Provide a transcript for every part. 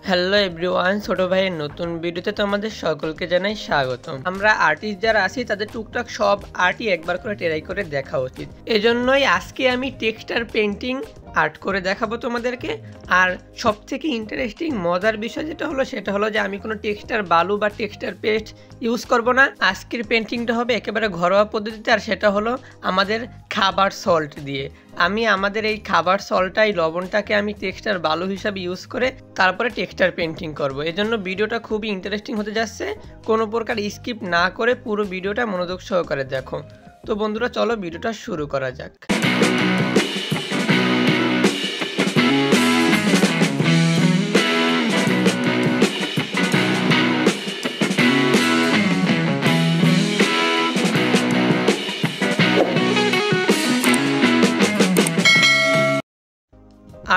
Hello everyone, ছোট ভাইয়ের নতুন ভিডিওতে তোমাদের সকলকে জানাই স্বাগতম। আমরা আর্টিস্ট যারা আছি তাদের টুকটাক সব আর্টই একবার করে ট্রাই করে দেখা উচিত। এজন্যই আজকে আমি টেক্সচার পেন্টিং আর্ট করে দেখাবো তোমাদেরকে। আর সবথেকে ইন্টারেস্টিং মজার বিষয় সেটা হলো যে আমি কোনো টেক্সচার বালু বা টেক্সচার পেস্ট ইউজ করব না। আজকের পেন্টিংটা হবে একেবারে ঘরোয়া পদ্ধতিতে, আর সেটা হলো আমাদের খাবার সল্ট দিয়ে। আমি আমাদের এই খাবার সল্টটাই লবণটাকে আমি টেক্সচার বালু হিসাবে ইউজ করে তারপরে টেক্সচার পেন্টিং করব। এজন্য ভিডিওটা খুবই ইন্টারেস্টিং হতে যাচ্ছে। কোনো প্রকার স্কিপ না করে পুরো ভিডিওটা মনোযোগ সহকারে দেখো। তো বন্ধুরা, চলো ভিডিওটা শুরু করা যাক।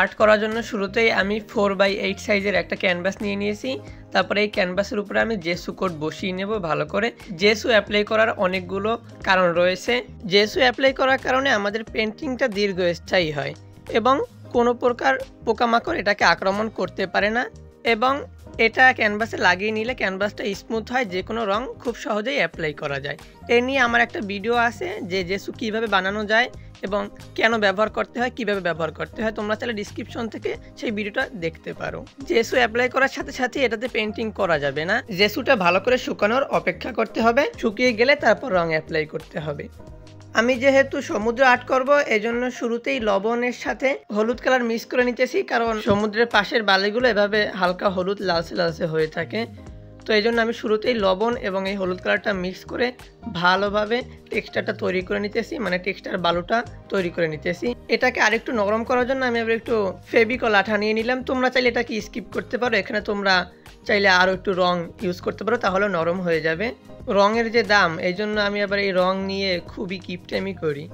আর্ট করার জন্য শুরুতেই আমি 4x8 সাইজের একটা ক্যানভাস নিয়ে নিয়েছি। তারপরে এই ক্যানভাসের উপরে আমি জেসু কোড বসিয়ে নেব ভালো করে। জেসু অ্যাপ্লাই করার অনেকগুলো কারণ রয়েছে। জেসু অ্যাপ্লাই করার কারণে আমাদের পেন্টিংটা দীর্ঘস্থায়ী হয় এবং কোনো প্রকার পোকামাকড় এটাকে আক্রমণ করতে পারে না, এবং এটা ক্যানভাসে লাগিয়ে নিলে ক্যানভাসটা স্মুথ হয়, যে কোনো রং খুব সহজেই অ্যাপ্লাই করা যায়। এ নিয়ে আমার একটা ভিডিও আছে যে জেসু কীভাবে বানানো যায় এবং কেন ব্যবহার করতে হয়, কিভাবে ব্যবহার করতে হয়। তোমরা চাইলে ডিসক্রিপশন থেকে সেই ভিডিওটা দেখতে পারো। জেসু অ্যাপ্লাই করার সাথে সাথে এটাতে পেন্টিং করা যাবে না। জেসুটা ভালো করে শুকানোর অপেক্ষা করতে হবে, শুকিয়ে গেলে তারপর রং অ্যাপ্লাই করতে হবে। আমি যেহেতু সমুদ্র আর্ট করব, এজন্য শুরুতেই লবণের সাথে হলুদ কালার মিক্স করে নিতেছি, কারণ সমুদ্রের পাশের বালিগুলো এভাবে হালকা হলুদ লালচে লালচে হয়ে থাকে। তো এই জন্য আমি শুরুতেই লবণ এবং এই হলুদ কালারটা মিক্স করে ভালোভাবে টেক্সচারটা তৈরি করে নিতেছি, মানে টেক্সচার বালুটা তৈরি করে নিতেছি। এটাকে আরেকটু নরম করার জন্য আমি আবার একটু ফেভিকল আঠা নিয়ে নিলাম। তোমরা চাইলে এটাকে স্কিপ করতে পারো, এখানে তোমরা চাইলে আরও একটু রং ইউজ করতে পারো, তাহলে নরম হয়ে যাবে। রঙের যে দাম, এই জন্য আমি আবার এই রং নিয়ে খুবই কিপটেমি করি।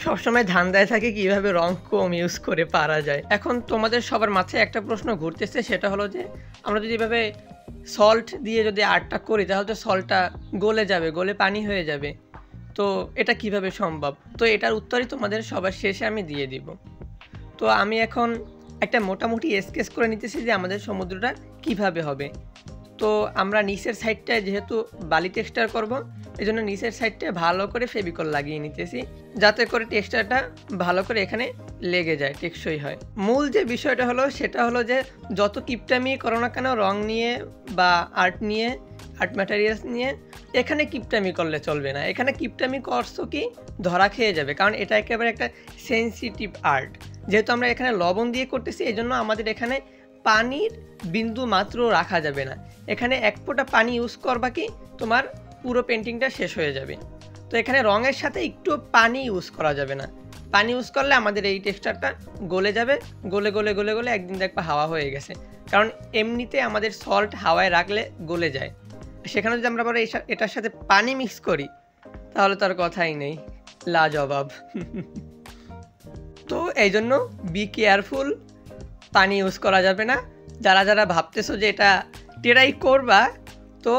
সবসময় ধান্দায় থাকে কিভাবে রং কম ইউজ করে পারা যায়। এখন তোমাদের সবার মাথায় একটা প্রশ্ন ঘুরতেছে, সেটা হলো যে আমরা যদি এভাবে সল্ট দিয়ে যদি আর্টটা করি তাহলে তো সল্টটা গলে যাবে, গলে পানি হয়ে যাবে। তো এটা কিভাবে সম্ভব? তো এটার উত্তরই তোমাদের সবার শেষে আমি দিয়ে দিব। তো আমি এখন একটা মোটামুটি স্কেচ করে নিতেছি যে আমাদের সমুদ্রটা কিভাবে হবে। তো আমরা নিচের সাইডটায় যেহেতু বালি টেক্সচার করব, এই জন্য নিচের সাইডটায় ভালো করে ফেভিকল লাগিয়ে নিতেছি, যাতে করে টেক্সচারটা ভালো করে এখানে লেগে যায়, টেকসই হয়। মূল যে বিষয়টা হলো সেটা হলো যে যত কিপটামি করো না কেন রং নিয়ে বা আর্ট নিয়ে, আর্ট ম্যাটেরিয়ালস নিয়ে, এখানে কিপটামি করলে চলবে না। এখানে কিপটামি করছো কি ধরা খেয়ে যাবে, কারণ এটা একেবারে একটা সেন্সিটিভ আর্ট। যেহেতু আমরা এখানে লবণ দিয়ে করতেছি, এই জন্য আমাদের এখানে পানির বিন্দু মাত্র রাখা যাবে না। এখানে এক ফোঁটা পানি ইউজ করবা কি তোমার পুরো পেন্টিংটা শেষ হয়ে যাবে। তো এখানে রঙের সাথে একটু পানি ইউজ করা যাবে না। পানি ইউজ করলে আমাদের এই টেক্সচারটা গলে যাবে, গলে গলে গলে গলে একদিন দেখবা হাওয়া হয়ে গেছে। কারণ এমনিতে আমাদের সল্ট হাওয়ায় রাখলে গলে যায়, সেখানে যদি আমরা আবার এটার সাথে পানি মিক্স করি তাহলে তার কথাই নেই, লাজবাব। তো এই জন্য বি কেয়ারফুল, পানি ইউজ করা যাবে না। যারা যারা ভাবতেছো যে এটা ট্রাই করবা, তো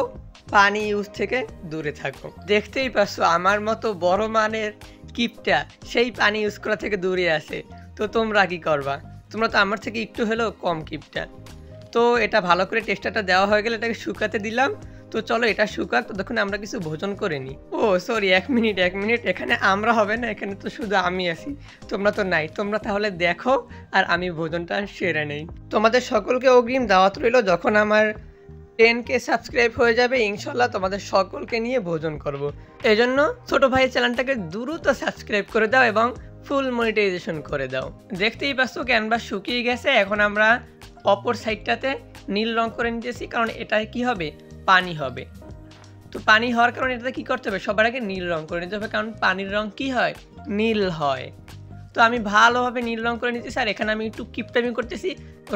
পানি ইউজ থেকে দূরে থাকো। দেখতেই পাচ্ছ আমার মতো বড় মানের কিপটা সেই পানি ইউজ করা থেকে দূরে আসে। তো তোমরা কি করবা? তোমরা তো আমার থেকে একটু হলেও কম কিপটা। তো এটা ভালো করে টেক্সচারটা দেওয়া হয়ে গেলে এটাকে শুকাতে দিলাম। তো চলো এটা শুকাক, ততক্ষণ আমরা কিছু ভোজন করে নিই। ও সরি, এক মিনিট, এখানে আমরা হবে না, এখানে তো শুধু আমি আছি, তোমরা তো নাই। তোমরা তাহলে দেখো আর আমি ভোজনটা সেরে নেই। তোমাদের সকলকে অগ্রিম দাওয়াত রইল, যখন আমার 10K সাবস্ক্রাইব হয়ে যাবে ইনশাল্লাহ তোমাদের সকলকে নিয়ে ভোজন করব। এই জন্য ছোটো ভাইয়ের চ্যানেলটাকে দ্রুত সাবস্ক্রাইব করে দাও এবং ফুল মনিটাইজেশন করে দাও। দেখতেই পাচ্ছ ক্যানভাস শুকিয়ে গেছে। এখন আমরা অপর সাইডটাতে নীল রং করে নিতেছি, কারণ এটায় কি হবে, পানি হবে। তো পানি হওয়ার কারণে এটাতে কী করতে হবে, সবার আগে নীল রং করে নিতে হবে, কারণ পানির রং কি হয়, নীল হয়। তো আমি ভালোভাবে নীল রং করে নিতেছি, আর এখানে আমি একটু কিপটামি করতেছি,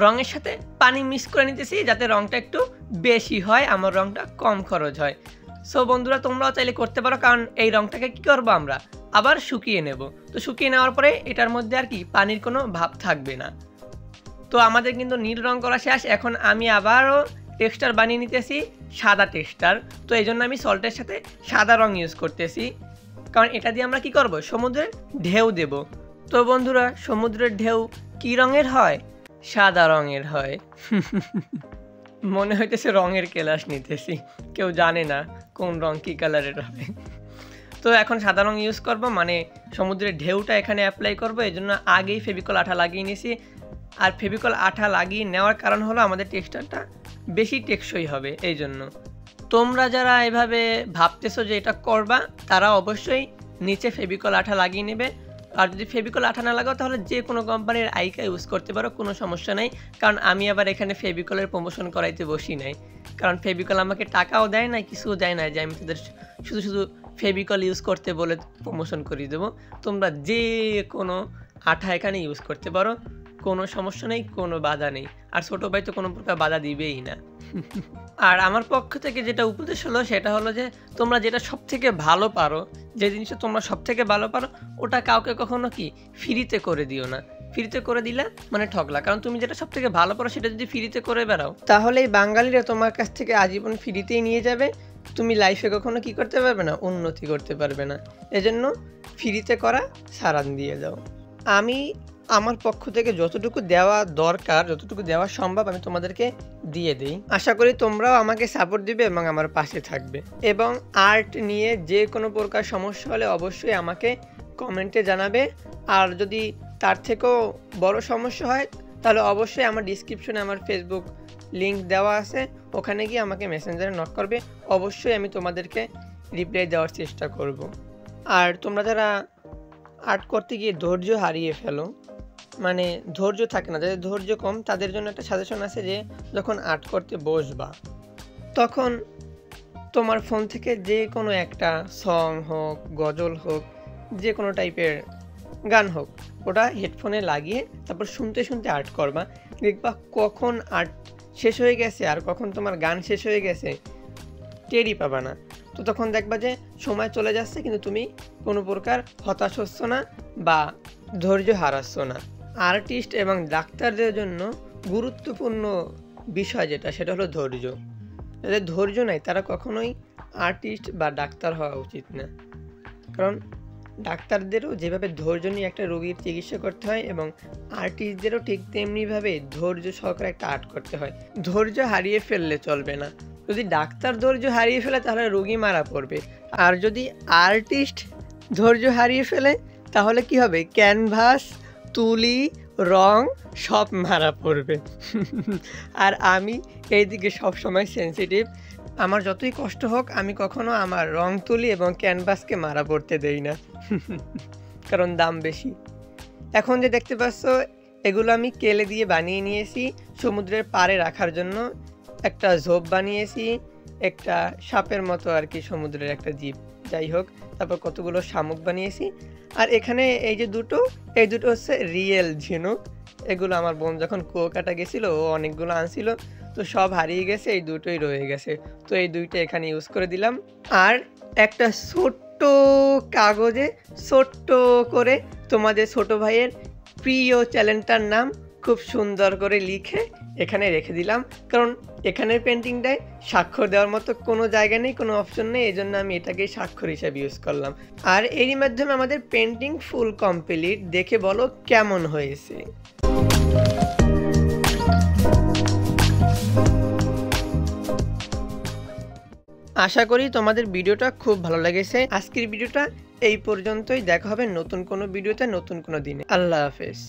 রঙের সাথে পানি মিক্স করে নিতেছি যাতে রংটা একটু বেশি হয়, আমার রংটা কম খরচ হয়। সো বন্ধুরা, তোমরাও চাইলে করতে পারো, কারণ এই রংটাকে কী করবো আমরা আবার শুকিয়ে নেব। তো শুকিয়ে নেওয়ার পরে এটার মধ্যে আর কি পানির কোনো ভাব থাকবে না। তো আমাদের কিন্তু নীল রং করা শেষ। এখন আমি আবারও টেক্সচার বানিয়ে নিতেছি, সাদা টেক্সচার। তো এই জন্য আমি সল্টের সাথে সাদা রং ইউজ করতেছি, কারণ এটা দিয়ে আমরা কি করব, সমুদ্রের ঢেউ দেব। তো বন্ধুরা, সমুদ্রের ঢেউ কি রঙের হয়? সাদা রঙের হয়। মনে হইতেছে রঙের ক্লাস নিতেছি, কেউ জানে না কোন রং কী কালারের হবে। তো এখন সাদা রং ইউজ করব, মানে সমুদ্রের ঢেউটা এখানে অ্যাপ্লাই করব, এই জন্য আগেই ফেভিকল আঠা লাগিয়ে নিয়েছি। আর ফেভিকল আঠা লাগিয়ে নেওয়ার কারণ হলো আমাদের টেক্সচারটা বেশি টেকসই হবে। এই জন্য তোমরা যারা এভাবে ভাবতেছো যে এটা করবা, তারা অবশ্যই নিচে ফেভিকল আঠা লাগিয়ে নেবে। আর যদি ফেভিকল আঠা না লাগাও তাহলে যে কোনো কোম্পানির আইকা ইউজ করতে পারো, কোনো সমস্যা নেই। কারণ আমি আবার এখানে ফেভিকলের প্রমোশন করাইতে বসি নাই, কারণ ফেভিকল আমাকে টাকাও দেয় না, কিছুও দেয় না যে আমি তাদের শুধু শুধু ফেভিকল ইউজ করতে বলে প্রমোশন করিয়ে দেবো। তোমরা যে কোনো আঠা এখানে ইউজ করতে পারো, কোনো সমস্যা নেই, কোনো বাধা নেই। আর ছোটো ভাই তো কোনো প্রকার বাধা দিবেই না। আর আমার পক্ষ থেকে যেটা উপদেশ হলো সেটা হলো যে তোমরা যেটা সব থেকে ভালো পারো, যে জিনিসটা তোমরা সব থেকে ভালো পারো, ওটা কাউকে কখনো কি ফ্রিতে করে দিও না। ফ্রিতে করে দিলে মানে ঠকলা। কারণ তুমি যেটা সব থেকে ভালো পারো সেটা যদি ফ্রিতে করে বেড়াও, তাহলে এই বাঙালিরা তোমার কাছ থেকে আজীবন ফ্রিতেই নিয়ে যাবে। তুমি লাইফে কখনো কি করতে পারবে না, উন্নতি করতে পারবে না। এজন্য ফ্রিতে করা সারান দিয়ে যাও। আমি আমার পক্ষ থেকে যতটুকু দেওয়া দরকার, যতটুকু দেওয়া সম্ভব আমি তোমাদেরকে দিয়ে দিই। আশা করি তোমরাও আমাকে সাপোর্ট দিবে এবং আমার পাশে থাকবে। এবং আর্ট নিয়ে যে কোনো প্রকার সমস্যা হলে অবশ্যই আমাকে কমেন্টে জানাবে। আর যদি তার থেকেও বড় সমস্যা হয় তাহলে অবশ্যই আমার ডিসক্রিপশনে আমার ফেসবুক লিঙ্ক দেওয়া আছে, ওখানে গিয়ে আমাকে মেসেঞ্জারে নক করবে। অবশ্যই আমি তোমাদেরকে রিপ্লাই দেওয়ার চেষ্টা করব। আর তোমরা যারা আর্ট করতে গিয়ে ধৈর্য হারিয়ে ফেলো, মানে ধৈর্য থাকে না, যাদের ধৈর্য কম, তাদের জন্য একটা সাজেশন আছে যে যখন আর্ট করতে বসবা তখন তোমার ফোন থেকে যে কোনো একটা সং হোক, গজল হোক, যে কোনো টাইপের গান হোক, ওটা হেডফোনে লাগিয়ে তারপর শুনতে শুনতে আর্ট করবা। দেখবা কখন আর্ট শেষ হয়ে গেছে আর কখন তোমার গান শেষ হয়ে গেছে টেরই পাবা না। তো তখন দেখবা যে সময় চলে যাচ্ছে কিন্তু তুমি কোনো প্রকার হতাশ হচ্ছ না বা ধৈর্য হারাচ্ছ না। আর্টিস্ট এবং ডাক্তারদের জন্য গুরুত্বপূর্ণ বিষয় যেটা, সেটা হলো ধৈর্য। যাদের ধৈর্য নাই তারা কখনোই আর্টিস্ট বা ডাক্তার হওয়া উচিত না। কারণ ডাক্তারদেরও যেভাবে ধৈর্য নিয়ে একটা রোগীর চিকিৎসা করতে হয় এবং আর্টিস্টদেরও ঠিক তেমনিভাবে ধৈর্য সহকারে একটা আর্ট করতে হয়। ধৈর্য হারিয়ে ফেললে চলবে না। যদি ডাক্তার ধৈর্য হারিয়ে ফেলে তাহলে রোগী মারা পড়বে। আর যদি আর্টিস্ট ধৈর্য হারিয়ে ফেলে তাহলে কি হবে, ক্যানভাস, তুলি, রং সব মারা পড়বে। আর আমি এইদিকে সবসময় সেন্সিটিভ। আমার যতই কষ্ট হোক আমি কখনো আমার রং তুলি এবং ক্যানভাসকে মারা পড়তে দেই না, কারণ দাম বেশি। এখন যে দেখতে পাচ্ছ এগুলো আমি কেলে দিয়ে বানিয়ে নিয়েছি সমুদ্রের পাড়ে রাখার জন্য। একটা ঝোপ বানিয়েছি, একটা সাপের মতো আর কি, সমুদ্রের একটা জীব, যাই হোক। তারপর কতগুলো শামুক বানিয়েছি। আর এখানে এই যে এই দুটো হচ্ছে রিয়েল ঝিনুক। এগুলো আমার বোন যখন কুয়াকাটা গেছিলো ও অনেকগুলো আনছিল, তো সব হারিয়ে গেছে, এই দুটোই রয়ে গেছে। তো এই দুইটা এখানে ইউজ করে দিলাম। আর একটা ছোট্ট কাগজে ছোট্ট করে তোমাদের ছোট ভাইয়ের প্রিয় চ্যানেলটার নাম খুব সুন্দর করে লিখে এখানে রেখে দিলাম। কারণ এখানের পেন্টিংটায় স্বাক্ষর দেওয়ার মতো কোনো জায়গা নেই, কোনো অপশন নেই, এই জন্য আমি এটাকেই স্বাক্ষর হিসাবে ইউজ করলাম। আর এরই মাধ্যমে আমাদের পেন্টিং ফুল কমপ্লিট। দেখে বলো কেমন হয়েছে। আশা করি তোমাদের ভিডিওটা খুব ভালো লেগেছে। আজকের ভিডিওটা এই পর্যন্তই। দেখা হবে নতুন কোনো ভিডিওতে নতুন কোনো দিনে। আল্লাহ হাফেজ।